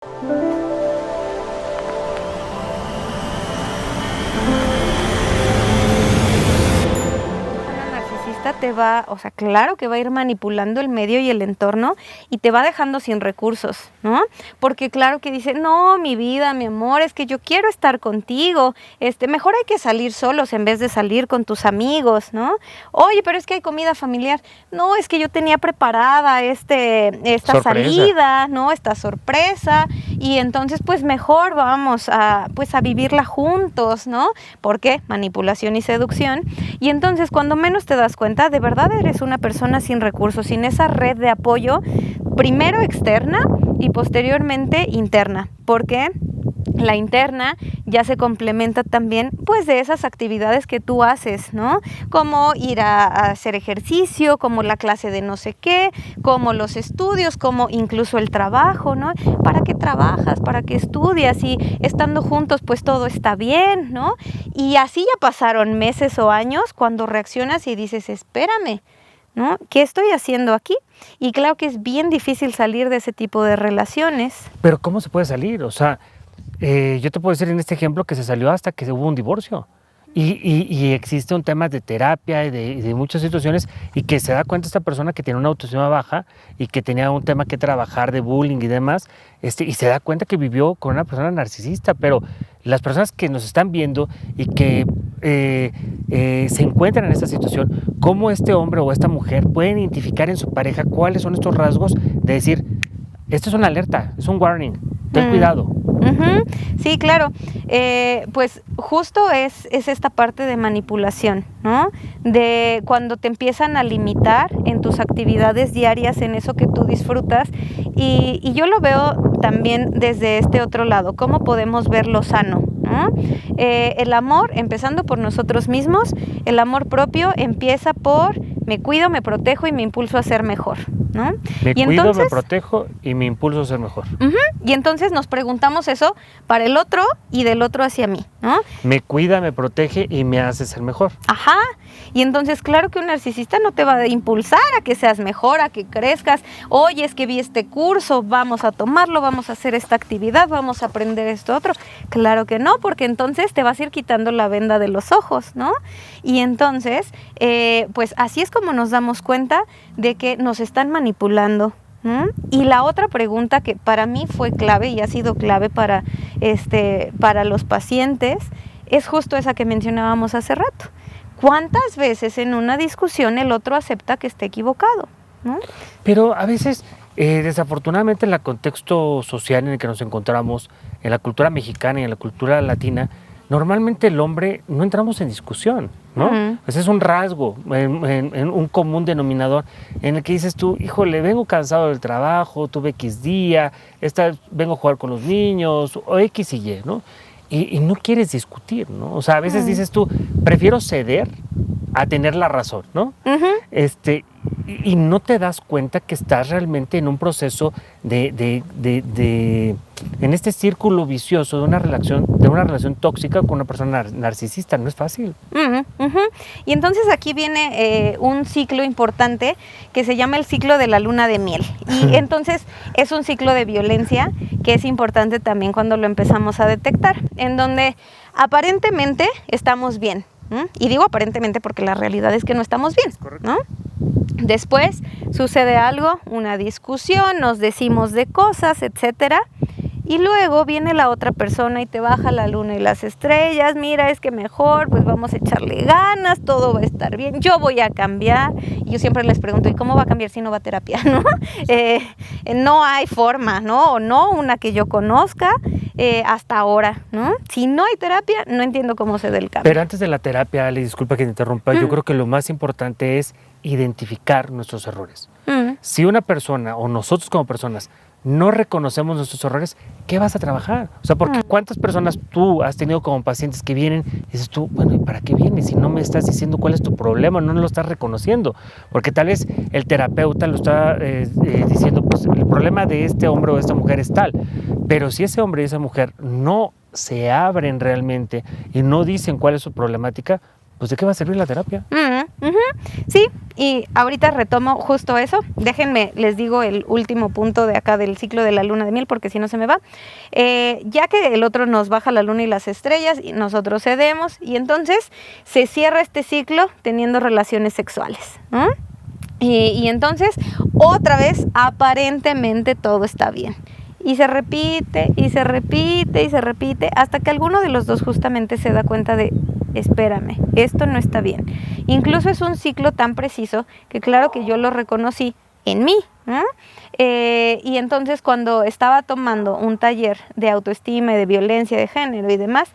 Narcisista te va, o sea, claro que va a ir manipulando el medio y el entorno y te va dejando sin recursos, ¿no? Porque claro que dice, no, mi vida, mi amor, es que yo quiero estar contigo, mejor hay que salir solos en vez de salir con tus amigos, ¿no? Oye, pero es que hay comida familiar. No, es que yo tenía preparada esta salida, ¿no? Esta sorpresa, y entonces pues mejor vamos a vivirla juntos, ¿no? ¿Por qué? Manipulación y seducción. Y entonces cuando menos te das cuenta, de verdad eres una persona sin recursos, sin esa red de apoyo, primero externa y posteriormente interna. ¿Por qué? La interna ya se complementa también pues de esas actividades que tú haces, ¿no? Como ir a hacer ejercicio, como la clase de no sé qué, como los estudios, como incluso el trabajo, ¿no? ¿Para qué trabajas? ¿Para qué estudias? Y estando juntos pues todo está bien, ¿no? Y así ya pasaron meses o años cuando reaccionas y dices, espérame, ¿no? ¿Qué estoy haciendo aquí? Y claro que es bien difícil salir de ese tipo de relaciones. Pero ¿cómo se puede salir? O sea, yo te puedo decir en este ejemplo que se salió hasta que hubo un divorcio. Y existe un tema de terapia y de muchas situaciones, y que se da cuenta esta persona que tiene una autoestima baja y que tenía un tema que trabajar de bullying y demás, y se da cuenta que vivió con una persona narcisista. Pero las personas que nos están viendo y que se encuentran en esta situación, ¿cómo este hombre o esta mujer pueden identificar en su pareja cuáles son estos rasgos de decir, esto es una alerta, es un warning, ten cuidado? Sí, claro. Pues justo es esta parte de manipulación, ¿no? De cuando te empiezan a limitar en tus actividades diarias, en eso que tú disfrutas. Y yo lo veo también desde este otro lado, cómo podemos ver lo sano, ¿no? El amor, empezando por nosotros mismos, el amor propio empieza por me cuido, me protejo y me impulso a ser mejor, ¿no? Me protejo y me impulso a ser mejor. Y entonces nos preguntamos eso para el otro y del otro hacia mí, ¿no? Me cuida, me protege y me hace ser mejor. Ajá. Y entonces claro que un narcisista no te va a impulsar a que seas mejor, a que crezcas. Oye, es que vi este curso, vamos a tomarlo, vamos a hacer esta actividad, vamos a aprender esto otro. Claro que no, porque entonces te vas a ir quitando la venda de los ojos, ¿no? Y entonces, pues así es como nos damos cuenta de que nos están manipulando. Y la otra pregunta que para mí fue clave y ha sido clave para los pacientes es justo esa que mencionábamos hace rato. ¿Cuántas veces en una discusión el otro acepta que esté equivocado? ¿No? Pero a veces, desafortunadamente, en el contexto social en el que nos encontramos, en la cultura mexicana y en la cultura latina, normalmente el hombre no entramos en discusión, ¿no? Ese es un rasgo, en un común denominador en el que dices tú, híjole, vengo cansado del trabajo, tuve X día, vengo a jugar con los niños, o X y Y, ¿no? Y no quieres discutir, ¿no? O sea, a veces dices tú, prefiero ceder a tener la razón, ¿no? Y no te das cuenta que estás realmente en un proceso en este círculo vicioso de una relación tóxica con una persona narcisista. No es fácil. Y entonces aquí viene un ciclo importante que se llama el ciclo de la luna de miel. Y entonces es un ciclo de violencia que es importante también cuando lo empezamos a detectar, en donde aparentemente estamos bien. Y digo aparentemente porque la realidad es que no estamos bien, ¿no? Después sucede algo, una discusión, nos decimos de cosas, etcétera, y luego viene la otra persona y te baja la luna y las estrellas. Mira, es que mejor, pues vamos a echarle ganas, todo va a estar bien, yo voy a cambiar. Y yo siempre les pregunto, ¿y cómo va a cambiar si no va a terapia, no? No hay forma, ¿no? O no una que yo conozca hasta ahora, ¿no? Si no hay terapia, no entiendo cómo se da el cambio. Pero antes de la terapia, Ale, disculpa que te interrumpa, yo creo que lo más importante es identificar nuestros errores. Si una persona o nosotros como personas no reconocemos nuestros errores, ¿qué vas a trabajar? O sea, porque ¿cuántas personas tú has tenido como pacientes que vienen y dices tú, bueno, ¿y para qué vienes? Si no me estás diciendo cuál es tu problema, no lo estás reconociendo. Porque tal vez el terapeuta lo está diciendo, pues el problema de este hombre o de esta mujer es tal. Pero si ese hombre y esa mujer no se abren realmente y no dicen cuál es su problemática, pues ¿de qué va a servir la terapia? Sí, Y ahorita retomo justo eso. Déjenme, les digo el último punto de acá del ciclo de la luna de miel, porque si no se me va. Ya que el otro nos baja la luna y las estrellas, y nosotros cedemos, y entonces se cierra este ciclo teniendo relaciones sexuales, ¿no? Y entonces, otra vez, aparentemente todo está bien. Y se repite, y se repite, y se repite, hasta que alguno de los dos justamente se da cuenta de, espérame, esto no está bien. Incluso es un ciclo tan preciso que claro que yo lo reconocí en mí, ¿no? Y entonces cuando estaba tomando un taller de autoestima y de violencia de género y demás,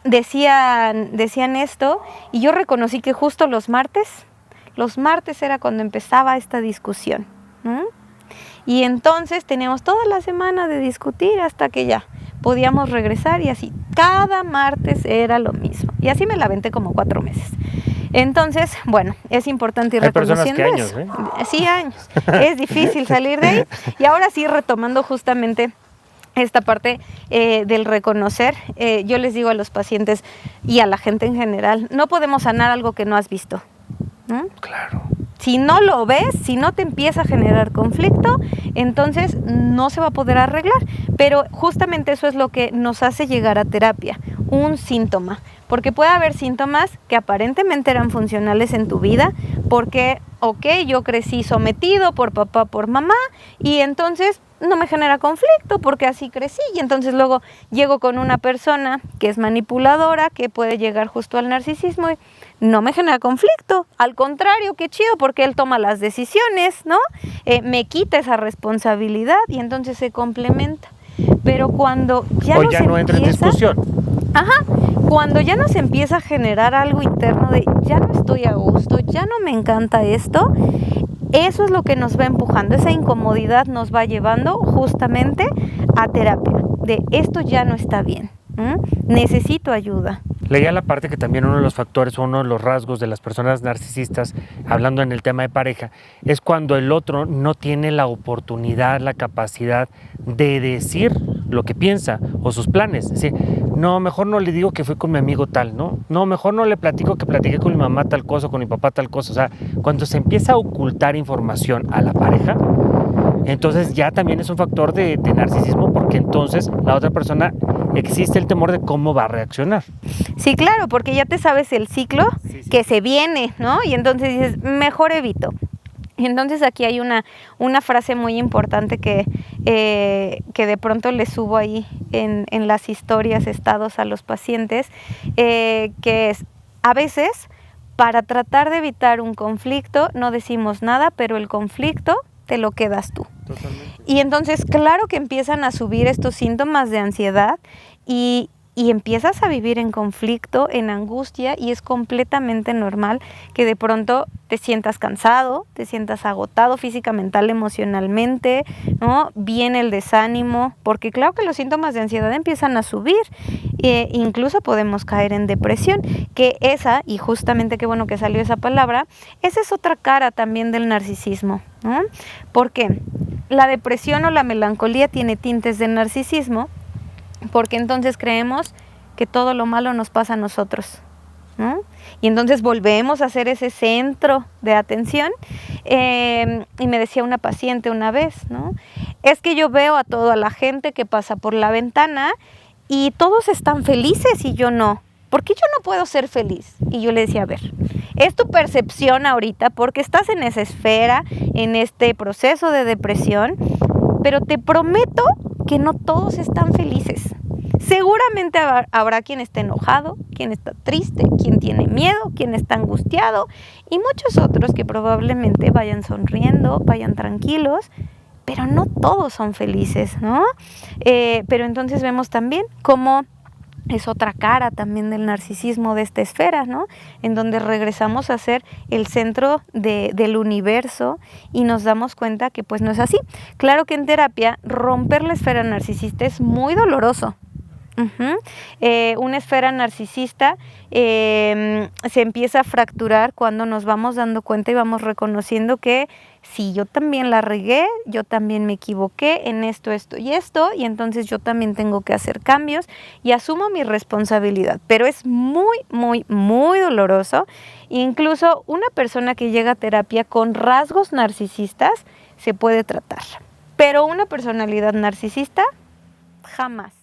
decían esto, y yo reconocí que justo los martes era cuando empezaba esta discusión, ¿no? Y entonces teníamos toda la semana de discutir hasta que ya podíamos regresar, y así cada martes era lo mismo. Y así me la aventé como 4 meses. Entonces, bueno, es importante ir reconociendo años, eso. Sí, años. Es difícil salir de ahí. Y ahora sí, retomando justamente esta parte del reconocer, yo les digo a los pacientes y a la gente en general, no podemos sanar algo que no has visto, ¿no? Claro. Si no lo ves, si no te empieza a generar conflicto, entonces no se va a poder arreglar. Pero justamente eso es lo que nos hace llegar a terapia, un síntoma. Porque puede haber síntomas que aparentemente eran funcionales en tu vida, porque, yo crecí sometido por papá, por mamá, y entonces no me genera conflicto porque así crecí. Y entonces luego llego con una persona que es manipuladora, que puede llegar justo al narcisismo, y no me genera conflicto. Al contrario, qué chido, porque él toma las decisiones, ¿no? Me quita esa responsabilidad y entonces se complementa. Pero cuando ya no entra en discusión. Cuando ya nos empieza a generar algo interno de ya no estoy a gusto, ya no me encanta esto, eso es lo que nos va empujando, esa incomodidad nos va llevando justamente a terapia, de esto ya no está bien, necesito ayuda. Leía la parte que también uno de los factores, uno de los rasgos de las personas narcisistas, hablando en el tema de pareja, es cuando el otro no tiene la oportunidad, la capacidad de decir lo que piensa o sus planes. Es decir, no, mejor no le digo que fui con mi amigo tal, ¿no? No, mejor no le platico que platiqué con mi mamá tal cosa, con mi papá tal cosa. O sea, cuando se empieza a ocultar información a la pareja, entonces ya también es un factor de narcisismo, porque entonces la otra persona existe el temor de cómo va a reaccionar. Sí, claro, porque ya te sabes el ciclo que se viene, ¿no? Y entonces dices, mejor evito. Y entonces aquí hay una frase muy importante que de pronto le subo ahí en las historias, estados a los pacientes, que es, a veces, para tratar de evitar un conflicto, no decimos nada, pero el conflicto te lo quedas tú. Totalmente. Y entonces, claro que empiezan a subir estos síntomas de ansiedad y empiezas a vivir en conflicto, en angustia, y es completamente normal que de pronto te sientas cansado, te sientas agotado física, mental, emocionalmente, ¿no? Viene el desánimo, porque claro que los síntomas de ansiedad empiezan a subir, incluso podemos caer en depresión, que esa, y justamente qué bueno que salió esa palabra, esa es otra cara también del narcisismo, ¿no? Porque la depresión o la melancolía tiene tintes de narcisismo, porque entonces creemos que todo lo malo nos pasa a nosotros, ¿no? Y entonces volvemos a ser ese centro de atención. Y me decía una paciente una vez, ¿no? Es que yo veo a toda la gente que pasa por la ventana y todos están felices y yo no. ¿Por qué yo no puedo ser feliz? Y yo le decía, a ver, es tu percepción ahorita porque estás en esa esfera, en este proceso de depresión, pero te prometo que no todos están felices. Seguramente habrá quien esté enojado, quien está triste, quien tiene miedo, quien está angustiado, y muchos otros que probablemente vayan sonriendo, vayan tranquilos, pero no todos son felices, ¿no? Pero entonces vemos también cómo es otra cara también del narcisismo de esta esfera, ¿no? En donde regresamos a ser el centro del universo y nos damos cuenta que pues no es así. Claro que en terapia romper la esfera narcisista es muy doloroso. Una esfera narcisista se empieza a fracturar cuando nos vamos dando cuenta y vamos reconociendo que sí, yo también la regué, yo también me equivoqué en esto, esto y esto, y entonces yo también tengo que hacer cambios y asumo mi responsabilidad. Pero es muy, muy, muy doloroso. Incluso una persona que llega a terapia con rasgos narcisistas se puede tratar, pero una personalidad narcisista, jamás.